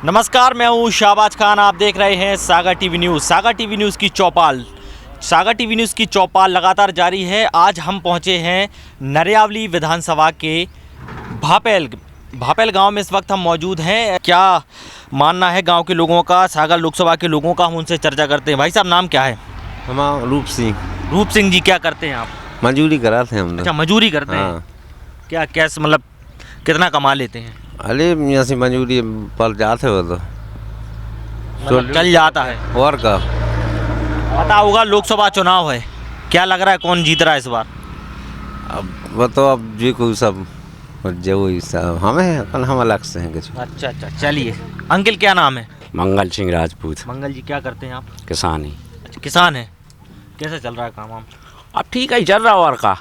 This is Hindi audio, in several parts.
नमस्कार, मैं हूँ शाहबाज खान। आप देख रहे हैं सागर टीवी न्यूज़। सागर टीवी न्यूज़ की चौपाल लगातार जारी है। आज हम पहुँचे हैं नरियावली विधानसभा के भापेल गांव में। इस वक्त हम मौजूद हैं। क्या मानना है गांव के लोगों का, सागर लोकसभा के लोगों का, हम उनसे चर्चा करते हैं। भाई साहब, नाम क्या है? हमारा रूप सिंह जी, क्या करते हैं आप? मजदूरी कराते हैं हम लोग। अच्छा, मजदूरी करते हैं। क्या कैसे, मतलब कितना कमा लेते हैं? अरे यहाँ से मजदूरी पर जाते हो तो मतलब चल जाता है। और का पता होगा लोकसभा चुनाव है, क्या लग रहा है कौन जीत रहा है इस बार? अब बताओ, अब जो कोई सब जो सब हमें अपन हम अलग से हैं कुछ। अच्छा, चलिए। अंकल, क्या नाम है? मंगल सिंह राजपूत। मंगल जी, क्या करते हैं आप? किसान ही। अच्छा, किसान है। कैसे चल रहा है काम वाम? अब ठीक है, चल रहा और का।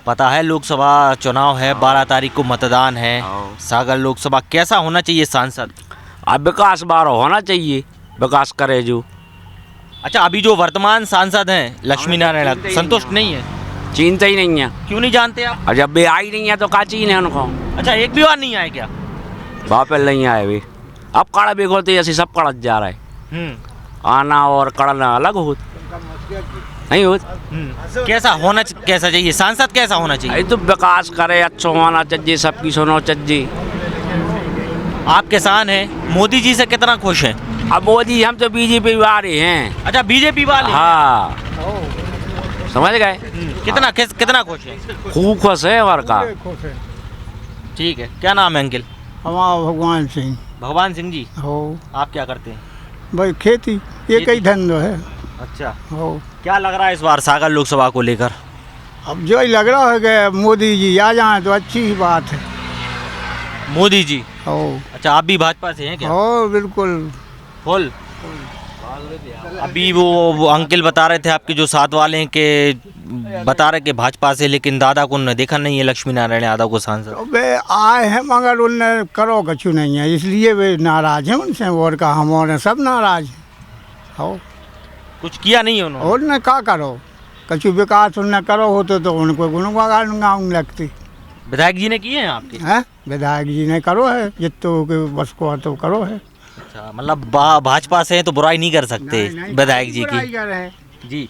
पता है लोकसभा चुनाव है, 12 तारीख को मतदान है। सागर लोकसभा कैसा होना चाहिए सांसद? अब विकास बार होना चाहिए, विकास करे जो। अच्छा, अभी जो वर्तमान सांसद हैं लक्ष्मी नारायण, संतुष्ट नहीं है? चिंता ही नहीं है। क्यों नहीं जानते आप? और जब वे आई नहीं है तो का चीन है उनको। अच्छा, एक भी बार नहीं आए क्या? वापस नहीं आए वे। अब कड़ा बेगोते ऐसे सब कड़त जा रहा है। आना और कड़ना अलग हो नहीं हो। कैसा चाहिए सांसद, कैसा होना चाहिए? तो विकास करे, अच्छा होना चाहिए, सबकी सुनो चाहिए। आप किसान हैं, मोदी जी से कितना खुश हैं? अब मोदी, हम तो बीजेपी वाले हैं। अच्छा, बीजेपी वाले? हाँ, समझ गए। कितना खुश है? खूब खुश है और का। ठीक है। क्या नाम है अंकल? हमारा भगवान सिंह। भगवान सिंह जी, हो आप क्या करते हैं? भाई खेती, ये कई धंधो है। अच्छा, हो क्या लग रहा है इस बार सागर लोकसभा को लेकर? अब जो ही लग रहा है कि मोदी जी आ जाएं तो अच्छी ही बात है। मोदी जी? हो। अच्छा, आप भी भाजपा से हैं क्या? हो, बिल्कुल फुल। अभी वो अंकल बता रहे थे आपके जो साथ वाले हैं कि बता रहे कि भाजपा से, लेकिन दादा को उन्होंने देखा नहीं है, लक्ष्मी नारायण यादव को सांसद। तो वे आए हैं मगर उनने करो कछु नहीं है, इसलिए वे नाराज हैं उनसे। और का हम और सब नाराज हैं। हो, कुछ किया नहीं है उन्होंने? और ने का करो, कछु विकास उनने करो होते तो उनको गुणगान गाँव लगती। विधायक जी ने किए हैं आपके? हैं, विधायक जी ने करो है, जितो के बस को तो करो है। अच्छा, मतलब भाजपा से हैं तो बुराई नहीं कर सकते विधायक जी की। जी,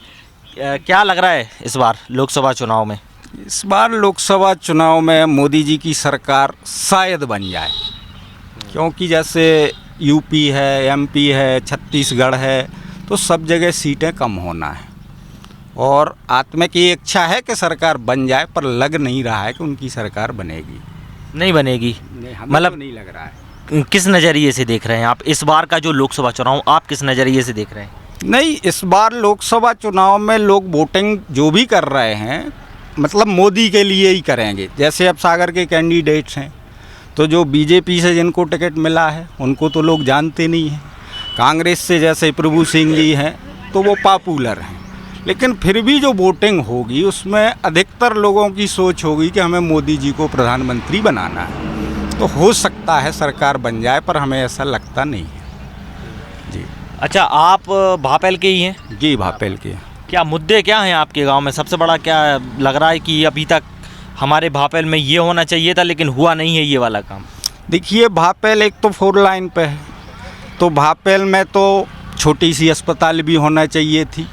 क्या लग रहा है इस बार लोकसभा चुनाव में? इस बार लोकसभा चुनाव में मोदी जी की सरकार शायद बन जाए, क्योंकि जैसे यूपी है, एमपी है, छत्तीसगढ़ है, तो सब जगह सीटें कम होना है। और आत्मा की इच्छा है कि सरकार बन जाए, पर लग नहीं रहा है कि उनकी सरकार बनेगी। नहीं बनेगी? मतलब नहीं लग रहा है। किस नज़रिए से देख रहे हैं आप इस बार का जो लोकसभा चुनाव, आप किस नज़रिए से देख रहे हैं? नहीं, इस बार लोकसभा चुनाव में लोग वोटिंग जो भी कर रहे हैं, मतलब मोदी के लिए ही करेंगे। जैसे अब सागर के कैंडिडेट्स हैं, तो जो बीजेपी से जिनको टिकट मिला है उनको तो लोग जानते नहीं हैं। कांग्रेस से जैसे प्रभु सिंह जी हैं तो वो पॉपुलर हैं, लेकिन फिर भी जो वोटिंग होगी उसमें अधिकतर लोगों की सोच होगी कि हमें मोदी जी को प्रधानमंत्री बनाना है। तो हो सकता है सरकार बन जाए, पर हमें ऐसा लगता नहीं है जी। अच्छा, आप भापेल के ही हैं? जी, भापेल के। क्या मुद्दे क्या हैं आपके गांव में? सबसे बड़ा क्या लग रहा है कि अभी तक हमारे भापेल में ये होना चाहिए था लेकिन हुआ नहीं है ये वाला काम? देखिए, भापेल एक तो 4 लाइन पे है, तो भापेल में तो छोटी सी अस्पताल भी होना चाहिए थी।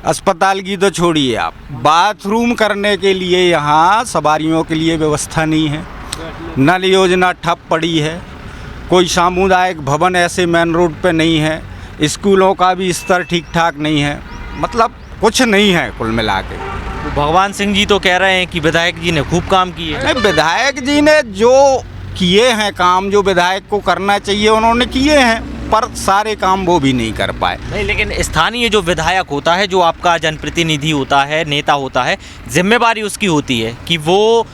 अस्पताल की तो छोड़िए, आप बाथरूम करने के लिए यहाँ सवारियों के लिए व्यवस्था नहीं है। नल योजना ठप पड़ी है। कोई सामुदायिक भवन ऐसे मेन रोड पे नहीं है। स्कूलों का भी स्तर ठीक ठाक नहीं है। मतलब कुछ नहीं है कुल मिला के। तो भगवान सिंह जी तो कह रहे हैं कि विधायक जी ने खूब काम किए। नहीं, विधायक जी ने जो किए हैं काम, जो विधायक को करना चाहिए उन्होंने किए हैं, पर सारे काम वो भी नहीं कर पाए। नहीं, लेकिन स्थानीय जो विधायक होता है, जो आपका जनप्रतिनिधि होता है, नेता होता है, जिम्मेवारी उसकी होती है कि वो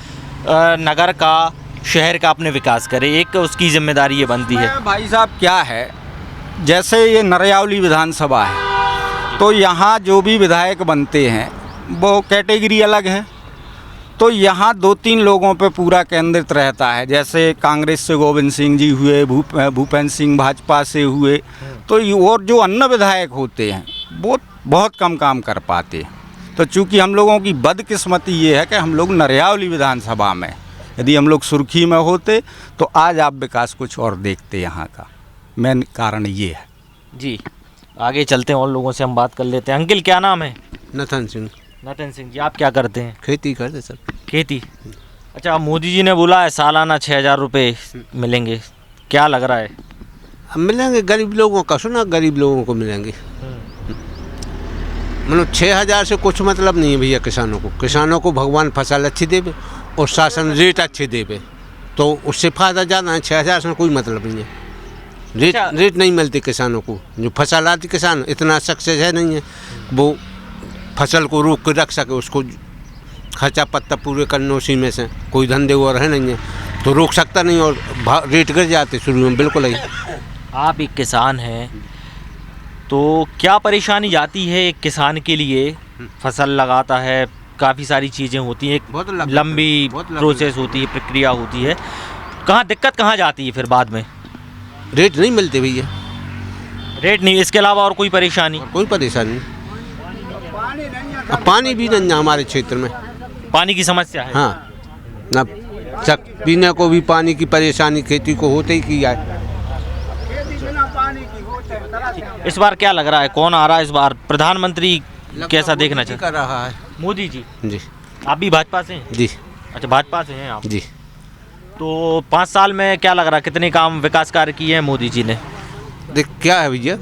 नगर का, शहर का अपने विकास करे। एक उसकी जिम्मेदारी ये बनती है। भाई साहब, क्या है, जैसे ये नरियावली विधानसभा है, तो यहाँ जो भी विधायक बनते हैं वो कैटेगरी अलग है। तो यहाँ 2-3 लोगों पे पूरा केंद्रित रहता है। जैसे कांग्रेस से गोविंद सिंह जी हुए, भूपेंद्र सिंह भाजपा से हुए, तो और जो अन्य विधायक होते हैं वो बहुत कम काम कर पाते हैं। तो चूँकि हम लोगों की बदकिस्मती ये है कि हम लोग नरियावली विधानसभा में, यदि हम लोग सुर्खी में होते तो आज आप विकास कुछ और देखते यहाँ का। मेन कारण ये है। जी आगे चलते हैं और लोगों से हम बात कर लेते हैं। अंकल क्या नाम है? नथन सिंह। नतन सिंह जी, आप क्या करते हैं? खेती करते सर। खेती। अच्छा, मोदी जी ने बोला है सालाना 6,000 रुपये मिलेंगे, क्या लग रहा है? अब मिलेंगे गरीब लोगों का, सुना गरीब लोगों को मिलेंगे। मतलब 6,000 से कुछ मतलब नहीं है भैया किसानों को। किसानों को भगवान फसल अच्छी देवे और शासन रेट अच्छे देवे, तो उससे फ़ायदा ज़्यादा है। 6,000 से कोई मतलब नहीं है। रेट नहीं मिलती किसानों को। जो फसल आती किसान इतना सक्सेस है नहीं है, वो फसल को रोक के रख सके, उसको खर्चा पत्ता पूरे करने उसी में से, कोई धंधे और है नहीं है तो रोक सकता नहीं, और रेट गिर जाते शुरू में बिल्कुल ही। आप एक किसान हैं तो क्या परेशानी जाती है एक किसान के लिए? फसल लगाता है, काफ़ी सारी चीज़ें होती हैं, बहुत एक लंबी प्रोसेस होती है, प्रक्रिया होती है, कहाँ दिक्कत कहाँ जाती है फिर बाद में? रेट नहीं मिलते भैया। रेट नहीं, इसके अलावा और कोई परेशानी? कोई परेशानी नहीं। अब पानी भी नहीं है हमारे क्षेत्र में। पानी की समस्या है। हाँ, ना पीने को भी पानी की परेशानी खेती को होते ही की है। इस बार क्या लग रहा है, कौन आ रहा है इस बार प्रधानमंत्री? कैसा देखना कर चाहते? रहा है मोदी जी। जी। आप भी भाजपा से हैं? जी अच्छा, भाजपा से हैं आप। जी। तो 5 साल में क्या लग रहा है, कितने काम विकास कार्य किए हैं मोदी जी ने? देख क्या है भैया,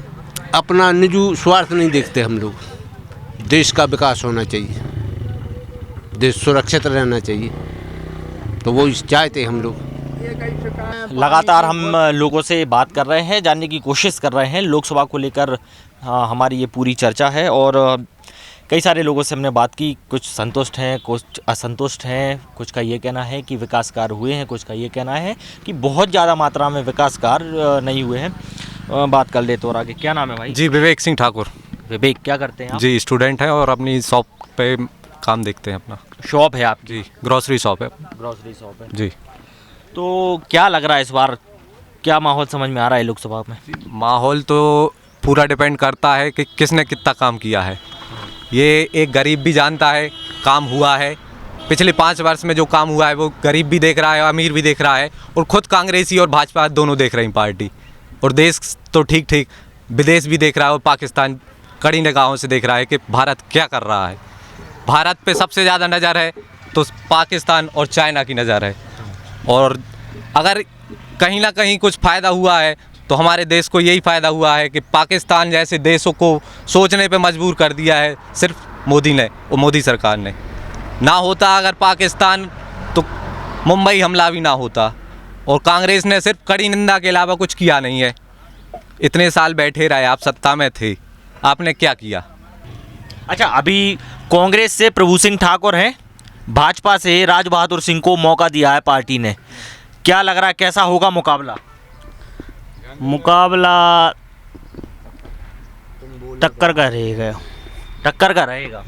अपना निजी स्वार्थ नहीं देखते हम लोग। देश का विकास होना चाहिए, देश सुरक्षित रहना चाहिए, तो वो चाहते हम लोग। लगातार हम लोगों से बात कर रहे हैं, जानने की कोशिश कर रहे हैं लोकसभा को लेकर। हमारी ये पूरी चर्चा है और कई सारे लोगों से हमने बात की, कुछ संतुष्ट हैं, कुछ असंतुष्ट हैं, कुछ का ये कहना है कि विकास कार्य हुए हैं, कुछ का ये कहना है कि बहुत ज़्यादा मात्रा में विकास कार्य नहीं हुए हैं। बात कर लेते और आगे। क्या नाम है भाई? जी विवेक सिंह ठाकुर। विवेक, क्या करते हैं आप? जी स्टूडेंट है और अपनी शॉप पे काम देखते हैं अपना। शॉप है आपकी? जी ग्रॉसरी शॉप है। ग्रॉसरी शॉप है। जी। तो क्या लग रहा है इस बार, क्या माहौल समझ में आ रहा है लोकसभा में? माहौल तो पूरा डिपेंड करता है कि किसने कितना काम किया है। ये एक गरीब भी जानता है काम हुआ है। पिछले 5 वर्ष में जो काम हुआ है वो गरीब भी देख रहा है, अमीर भी देख रहा है, और खुद कांग्रेसी और भाजपा दोनों देख रही पार्टी। और देश तो ठीक ठीक, विदेश भी देख रहा है और पाकिस्तान कड़ी निगाहों से देख रहा है कि भारत क्या कर रहा है। भारत पे सबसे ज़्यादा नज़र है तो पाकिस्तान और चाइना की नज़र है। और अगर कहीं ना कहीं कुछ फ़ायदा हुआ है तो हमारे देश को यही फ़ायदा हुआ है कि पाकिस्तान जैसे देशों को सोचने पे मजबूर कर दिया है सिर्फ मोदी ने और मोदी सरकार ने। ना होता अगर पाकिस्तान तो मुंबई हमला भी ना होता, और कांग्रेस ने सिर्फ कड़ी निंदा के अलावा कुछ किया नहीं है। इतने साल बैठे रहे, आप सत्ता में थे, आपने क्या किया? अच्छा, अभी कांग्रेस से प्रभु सिंह ठाकुर हैं, भाजपा से राज बहादुर सिंह को मौका दिया है पार्टी ने। क्या लग रहा है, कैसा होगा मुकाबला? मुकाबला टक्कर का रहेगा। टक्कर का रहेगा।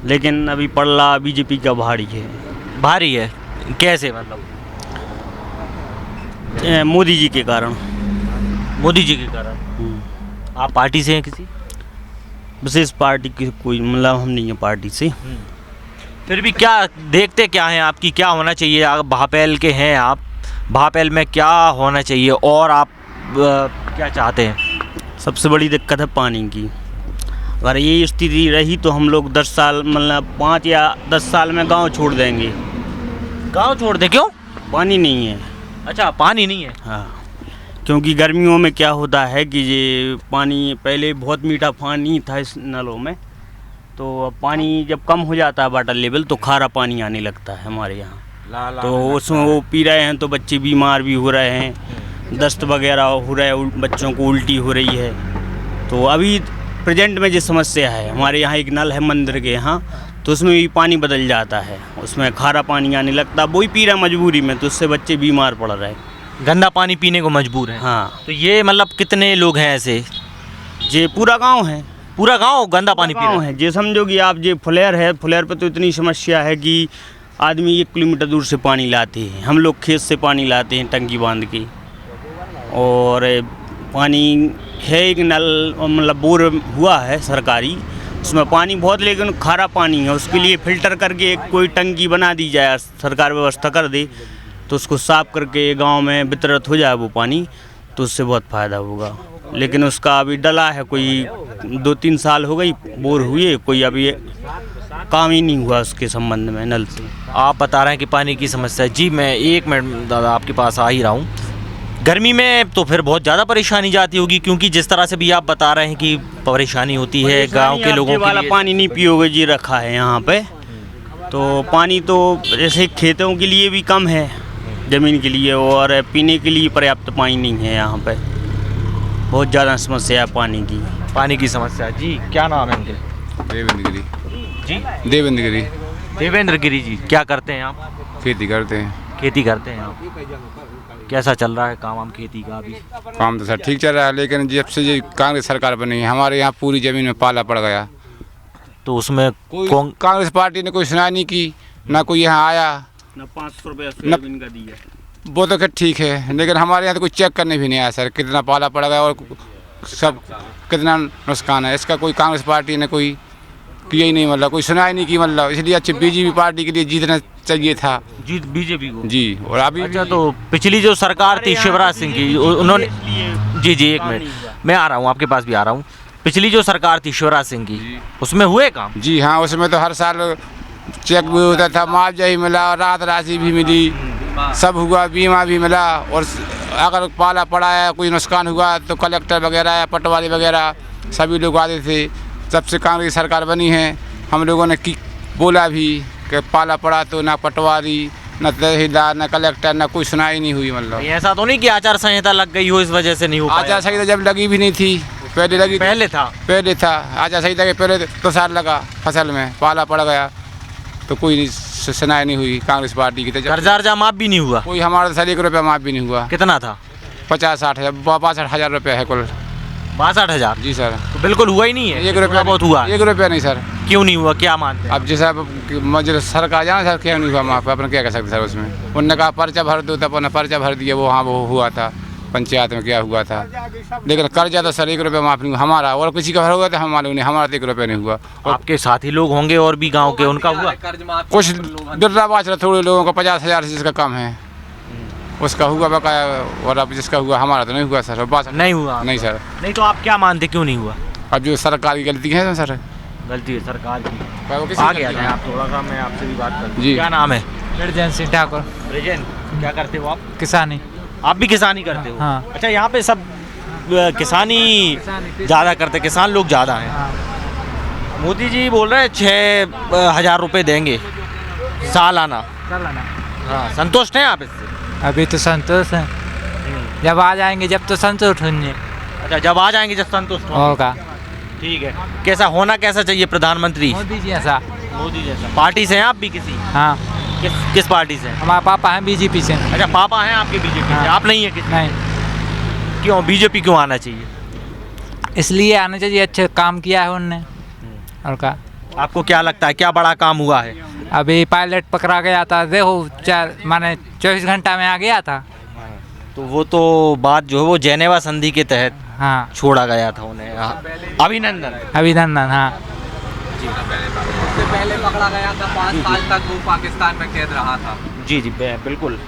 लेकिन अभी पड़ला बीजेपी का भारी है। भारी है कैसे, मतलब? मोदी जी के कारण। मोदी जी के कारण। आप पार्टी से हैं किसी विशेष पार्टी की कोई मतलब हम नहीं है पार्टी से। फिर भी क्या देखते क्या हैं आपकी, क्या होना चाहिए? आप भापेल के हैं, आप भापेल में क्या होना चाहिए और आप क्या चाहते हैं? सबसे बड़ी दिक्कत है पानी की। अगर ये स्थिति रही तो हम लोग 10 साल मतलब 5 या 10 साल में गांव छोड़ देंगे। गांव छोड़ दें? क्यों? पानी नहीं है। अच्छा, पानी नहीं है। हाँ, क्योंकि गर्मियों में क्या होता है कि ये पानी पहले बहुत मीठा पानी था इस नलों में, तो अब पानी जब कम हो जाता है वाटर लेवल तो खारा पानी आने लगता है हमारे यहाँ। तो उसमें वो पी रहे हैं तो बच्चे बीमार भी हो रहे हैं, दस्त वगैरह हो रहा है, बच्चों को उल्टी हो रही है। तो अभी प्रेजेंट में जो समस्या है, हमारे यहाँ एक नल है मंदिर के यहाँ, तो उसमें भी पानी बदल जाता है, उसमें खारा पानी आने लगता है, वही पी रहा है मजबूरी में, तो उससे बच्चे बीमार पड़ रहे हैं। गंदा पानी पीने को मजबूर है। हाँ, तो ये मतलब कितने लोग हैं ऐसे? ये पूरा गांव है। पूरा गांव गंदा पानी पी रहा गाँव है। जे समझो कि आप ये फुलेर है, फुलेर पे तो इतनी समस्या है कि आदमी 1 किलोमीटर दूर से पानी लाते हैं। हम लोग खेत से पानी लाते हैं टंकी बांध के, और पानी है एक नल मतलब बोर हुआ है सरकारी, उसमें पानी बहुत लेकिन खारा पानी है। उसके लिए फ़िल्टर करके कोई टंकी बना दी जाए, सरकार व्यवस्था कर दे तो उसको साफ़ करके गांव में वितरित हो जाए वो पानी, तो उससे बहुत फ़ायदा होगा। लेकिन उसका अभी डला है, कोई 2-3 साल हो गई बोर हुए, कोई अभी काम ही नहीं हुआ उसके संबंध में नल से। आप बता रहे हैं कि पानी की समस्या है। जी मैं 1 मिनट दादा आपके पास आ ही रहा हूँ। गर्मी में तो फिर बहुत ज़्यादा परेशानी जाती होगी, क्योंकि जिस तरह से भी आप बता रहे हैं कि परेशानी होती है गांव के लोगों के वाला लिए। पानी नहीं पियोगे जी, रखा है यहाँ पे। तो पानी तो जैसे खेतों के लिए भी कम है, ज़मीन के लिए, और पीने के लिए पर्याप्त पानी नहीं है यहाँ पे। बहुत ज़्यादा समस्या है पानी की समस्या। जी क्या नाम है उनके? देवेंद्र गिरी। जी देवेंद्र गिरी। देवेंद्र गिरी जी, क्या करते हैं आप? खेती करते हैं। खेती करते हैं आप। कैसा चल रहा है काम खेती का अभी? काम तो सर ठीक चल रहा है, लेकिन जब से ये कांग्रेस सरकार बनी है हमारे यहाँ पूरी ज़मीन में पाला पड़ गया। तो उसमें कोई कांग्रेस पार्टी ने कोई सुनाई नहीं की, ना कोई यहाँ आया, ना 500 रुपये सोयाबीन का दिया। वो तो खैर ठीक है, लेकिन हमारे यहाँ तो कोई चेक करने भी नहीं आया सर, कितना पाला पड़ गया और सब कितना नुकसान है। इसका कोई कांग्रेस पार्टी ने कोई किया ही नहीं, मतलब कोई सुनाई नहीं की, मतलब इसलिए अच्छी बीजेपी पार्टी के लिए जीतना चाहिए था। जीत बीजेपी को जी। और अभी अच्छा, तो पिछली जो सरकार थी शिवराज सिंह की, उन्होंने जी 1 मिनट मैं आ रहा हूँ, आपके पास भी आ रहा हूँ। पिछली जो सरकार थी शिवराज सिंह की, उसमें हुए काम? जी हाँ, उसमें तो हर साल चेक भी होता था, मुआवजा ही मिला, राहत राशि भी मिली, सब हुआ, बीमा भी मिला। और अगर पाला पड़ा है, कोई नुकसान हुआ तो कलेक्टर वगैरह या पटवारी वगैरह सभी लोग आते थे। जब से कांग्रेस सरकार बनी है हम लोगों ने बोला भी कि पाला पड़ा तो ना पटवारी, न तहसीलदार, न कलेक्टर, न कोई सुनाई नहीं हुई। मतलब ऐसा तो नहीं कि आचार संहिता लग गई हो इस वजह से नहीं हो पाया? आचार संहिता जब लगी भी नहीं थी, पहले लगी, पहले था आचार संहिता के पहले तो साल लगा, फसल में पाला पड़ गया तो कोई सुनाई नहीं हुई कांग्रेस पार्टी की। कर्जा माफ भी नहीं हुआ? कोई हमारा साल 1 रुपया माफ भी नहीं हुआ। कितना था? 50-60 हज़ार 62 हज़ार रुपया है कुल। 62 हज़ार? जी सर। तो बिल्कुल हुआ ही नहीं है? 1 रुपया बहुत हुआ? 1 रुपया नहीं सर। क्यों नहीं हुआ, क्या मानते हैं? अब जैसा मुझे सरकार जाना सर, क्या नहीं हुआ माफ, अपन क्या कर सकते सर उसमें। उन्होंने कहा पर्चा भर दो, तब उन्होंने पर्चा भर दिया, वो हाँ वो हुआ था पंचायत में क्या हुआ था। लेकिन कर्जा तो सर 1 रुपया माफ नहीं हुआ हमारा, और किसी का भर हुआ था हम मालूम नहीं, हमारा तो 1 रुपया नहीं हुआ। आपके साथी लोग होंगे और भी गांव के, उनका हुआ? कुछ बिरला बाच रहा, थोड़े लोगों का 50 हज़ार से जिसका कम है उसका हुआ बकाया, और अब जिसका हुआ हमारा तो नहीं हुआ सर। नहीं हुआ? नहीं सर। नहीं तो आप क्या मानते, क्यों नहीं हुआ? अब जो सरकार की गलती है सर, गलती है सरकार की। किसी आ गया गलती है नहीं। आप थोड़ा सा, मैं आपसे भी बात कर। जी। क्या नाम है? ब्रजेंद्र सिंह ठाकुर। ब्रजेंद्र, क्या करते हो आप? किसानी। आप भी किसानी करते हो? हाँ। अच्छा, यहाँ पे सब किसानी ज़्यादा करते, किसान लोग ज़्यादा हैं। हाँ। मोदी जी बोल रहे हैं 6,000 रुपये देंगे सालाना। हाँ, संतुष्ट हैं आप इससे? अभी तो संतोष है, जब आ जाएंगे जब तो संतुष्ट होंगे। अच्छा, जब आ जाएंगे जब संतुष्ट होंगे। होगा। ठीक है। कैसा होना, कैसा चाहिए प्रधानमंत्री? मोदी जी ऐसा। मोदी जैसा। पार्टी से हैं आप भी किसी? हाँ। किस पार्टी से हैं? हमारे पापा हैं बीजेपी से। अच्छा, पापा हैं आपके बीजेपी से, हाँ। आप नहीं है किसी? नहीं, क्यों बीजेपी क्यों आना चाहिए? इसलिए आना चाहिए, अच्छे काम किया है उनने। और का आपको क्या लगता है, क्या बड़ा काम हुआ है? अभी पायलट पकड़ा गया था, देखो 24 घंटा में आ गया था। तो वो तो बात जो है वो जेनेवा संधि के तहत हाँ, छोड़ा गया था उन्हें। हाँ। अभिनंदन। अभिनंदन। हाँ, उससे पहले पकड़ा गया था, 5 साल तक वो पाकिस्तान में कैद रहा था। जी जी बिल्कुल।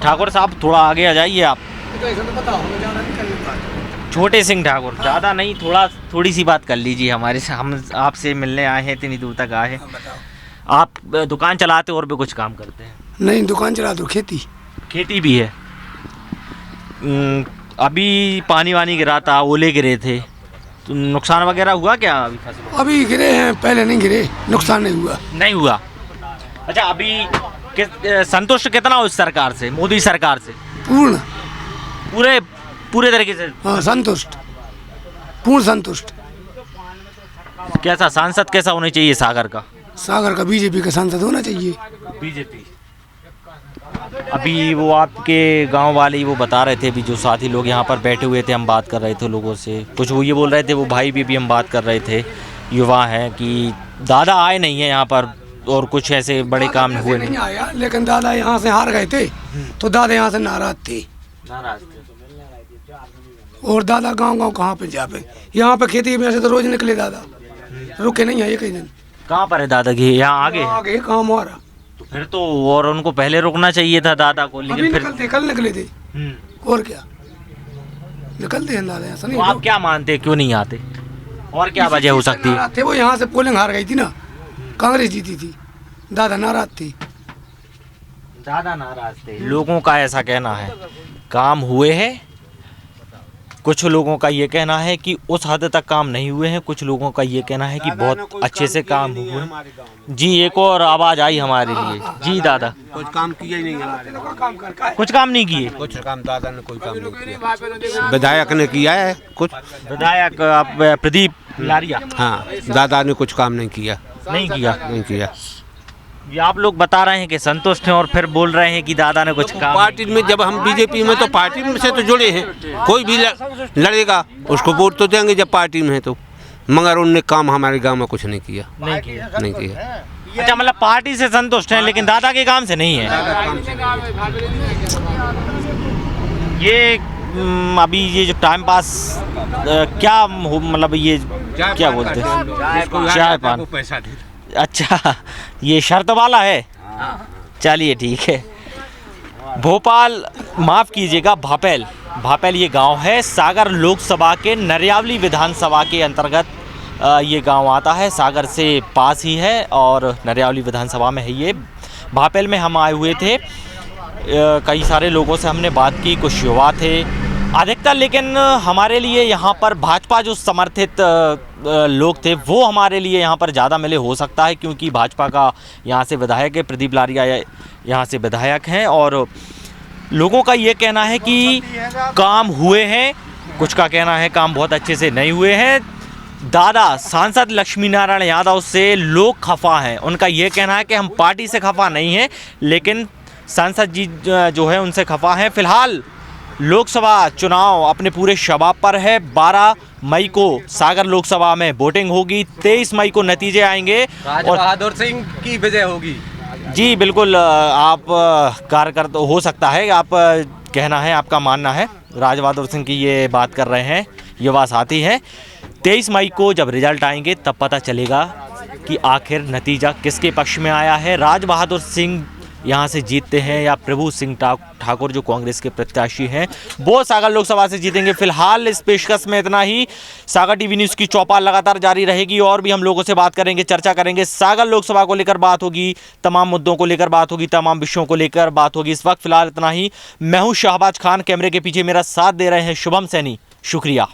ठाकुर साहब थोड़ा आगे आ जाइए आप। छोटे सिंह ठाकुर, ज़्यादा नहीं, थोड़ी सी बात कर लीजिए हमारे से। हम आपसे मिलने आए हैं, इतनी दूर तक आए हैं। आप दुकान चलाते और भी कुछ काम करते हैं? नहीं, दुकान चला दो, खेती भी है। अभी पानी वानी गिरा था, ओले गिरे थे, तो नुकसान वगैरह हुआ क्या अभी फसल? अभी गिरे हैं, पहले नहीं गिरे, नुकसान नहीं हुआ। नहीं हुआ। अच्छा, अभी संतुष्ट कितना हो इस सरकार से, मोदी सरकार से? पूरे तरीके से? हाँ, संतुष्ट, पूर्ण संतुष्ट। कैसा सांसद कैसा होना चाहिए सागर का? सागर का बीजेपी का सांसद होना चाहिए। बीजेपी। अभी वो आपके गांव वाले वो बता रहे थे, अभी जो साथी लोग यहाँ पर बैठे हुए थे, हम बात कर रहे थे लोगों से, कुछ वो ये बोल रहे थे, वो भाई भी हम बात कर रहे थे, युवा हैं, कि दादा आए नहीं है यहाँ पर और कुछ ऐसे बड़े काम हुए नहीं आया। लेकिन दादा यहाँ से हार गए थे तो दादा यहाँ से नाराज थे। और दादा गांव कहाँ पे जा पे, यहाँ पे खेती में से तो रोज निकले दादा, रुके नहीं है एक ही दिन। कहाँ पर है दादा की? यहाँ आगे काम हो रहा। तो फिर तो और उनको पहले रुकना चाहिए था दादा को, अभी लेकिन फिर निकलते कल निकले थे हम्म। और क्या निकलते हैं दादा ऐसा तो नहीं आप क्या मानते हैं क्यों नहीं आते, और क्या वजह हो सकती है? थे वो यहाँ से पोलिंग हार गई थी ना, कांग्रेस जीती थी, दादा नाराज थे। दादा नाराज थे। लोगों का ऐसा कहना है काम हुए हैं, कुछ लोगों का ये कहना है कि उस हद तक काम नहीं हुए हैं, कुछ लोगों का ये कहना है कि बहुत अच्छे से काम हुए हैं। जी एक और आवाज़ आई हमारे लिए। जी दादा कुछ काम किया ही नहीं हमारे, कुछ काम नहीं किए? कुछ काम दादा ने कोई काम नहीं किया, विधायक ने किया है कुछ। विधायक आप प्रदीप लारिया हाँ, दादा ने कुछ काम नहीं किया। नहीं किया। नहीं किया। ये आप लोग बता रहे हैं कि संतुष्ट हैं और फिर बोल रहे हैं कि दादा ने कुछ काम पार्टी में जब हम बीजेपी में तो पार्टी में से तो जुड़े हैं, कोई भी लड़ेगा उसको वोट तो देंगे जब पार्टी में है तो, मगर उनने काम हमारे गांव में कुछ नहीं किया। नहीं किया। नहीं किया। अच्छा मतलब पार्टी से संतुष्ट हैं लेकिन दादा के काम से नहीं है। ये अभी ये जो टाइम पास क्या मतलब ये क्या बोलते हैं, चाय पान। अच्छा ये शर्त वाला है, चलिए ठीक है। भोपाल माफ़ कीजिएगा भापेल, भापेल ये गांव है, सागर लोकसभा के नरियावली विधानसभा के अंतर्गत ये गांव आता है, सागर से पास ही है और नरियावली विधानसभा में है ये। भापेल में हम आए हुए थे, कई सारे लोगों से हमने बात की, कुछ युवा थे अधिकतर, लेकिन हमारे लिए यहाँ पर भाजपा जो समर्थित लोग थे वो हमारे लिए यहाँ पर ज़्यादा मिले, हो सकता है क्योंकि भाजपा का यहाँ से विधायक है, प्रदीप लारिया यहाँ से विधायक हैं और लोगों का ये कहना है कि काम हुए हैं, कुछ का कहना है काम बहुत अच्छे से नहीं हुए हैं। दादा सांसद लक्ष्मी नारायण यादव से लोग खफा हैं, उनका ये कहना है कि हम पार्टी से खफा नहीं हैं लेकिन सांसद जी जो है उनसे खफा हैं। फिलहाल लोकसभा चुनाव अपने पूरे शबाब पर है। 12 मई को सागर लोकसभा में वोटिंग होगी, 23 मई को नतीजे आएंगे राज बहादुर सिंह की विजय होगी। जी बिल्कुल, आप कार्यकर्ता हो सकता है, आप कहना है, आपका मानना है, राज बहादुर सिंह की ये बात कर रहे हैं, युवा साथी हैं। 23 मई को जब रिजल्ट आएंगे तब पता चलेगा कि आखिर नतीजा किसके पक्ष में आया है, राज बहादुर सिंह यहाँ से जीतते हैं या प्रभु सिंह ठाकुर जो कांग्रेस के प्रत्याशी हैं वो सागर लोकसभा से जीतेंगे। फिलहाल इस पेशकश में इतना ही। सागर टीवी न्यूज़ की चौपाल लगातार जारी रहेगी और भी हम लोगों से बात करेंगे, चर्चा करेंगे, सागर लोकसभा को लेकर बात होगी, तमाम मुद्दों को लेकर बात होगी, तमाम विषयों को लेकर बात होगी। इस वक्त फिलहाल इतना ही। मैं हूँ शाहबाज खान, कैमरे के पीछे मेरा साथ दे रहे हैं शुभम सैनी, शुक्रिया।